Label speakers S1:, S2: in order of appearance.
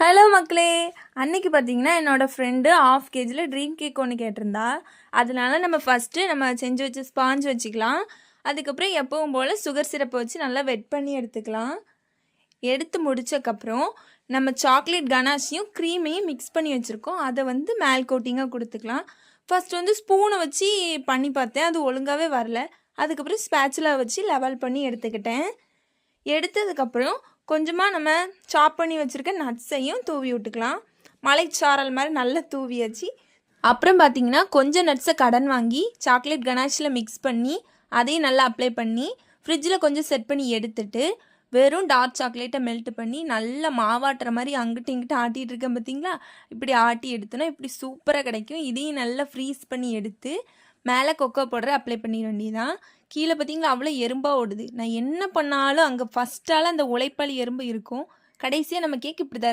S1: Hello மக்களே, அன்னைக்கு பார்த்தீங்கன்னா என்னோடய ஃப்ரெண்டு ½ kg ட்ரீம் கேக் ஒன்று கேட்டிருந்தா. அதனால நம்ம ஃபஸ்ட்டு செஞ்சு வச்ச ஸ்பாஞ்ச் வச்சுக்கலாம். அதுக்கப்புறம் எப்பவும் போல் சுகர் சிரப்பை வச்சு நல்லா வெட் பண்ணி எடுத்துக்கலாம். எடுத்து முடித்தக்கப்புறம் நம்ம சாக்லேட் கனாஷையும் க்ரீமையும் மிக்ஸ் பண்ணி வச்சுருக்கோம். அதை மேல் கோட்டிங்காக கொடுத்துக்கலாம். ஃபஸ்ட்டு ஸ்பூனை வச்சு பண்ணி பார்த்தேன், அது ஒழுங்காகவே வரல. அதுக்கப்புறம் ஸ்பேச்சுலா வச்சு லெவல் பண்ணி எடுத்துக்கிட்டேன். எடுத்ததுக்கப்புறம் கொஞ்சமாக நம்ம சாப் பண்ணி வச்சுருக்க நட்ஸையும் தூவி விட்டுக்கலாம். மலைச்சாரல் மாதிரி நல்லா தூவியாச்சு. அப்புறம் பார்த்திங்கன்னா கொஞ்சம் நட்ஸை கடன் வாங்கி சாக்லேட் கனாஷில் மிக்ஸ் பண்ணி அதையும் நல்லா அப்ளை பண்ணி ஃப்ரிட்ஜில் கொஞ்சம் செட் பண்ணி எடுத்துட்டு வெறும் டார்க் சாக்லேட்டை மெல்ட் பண்ணி நல்லா மாவாட்டுற மாதிரி அங்கிட்டு இங்கிட்டு ஆட்டிகிட்டு இருக்கேன் பார்த்தீங்களா. இப்படி ஆட்டி எடுத்தோன்னா இப்படி சூப்பராக கிடைக்கும். இதையும் நல்லா ஃப்ரீஸ் பண்ணி எடுத்து மேலே கொக்கோ பவுடரை அப்ளை பண்ணிட வேண்டியதான். கீழே பார்த்தீங்களா அவ்வளோ எறும்பாக ஓடுது. நான் என்ன பண்ணாலும் அங்கே ஃபஸ்ட்டால் அந்த உழைப்பாளி எறும்பு இருக்கும். கடைசியாக நம்ம கேக் இப்படி தான்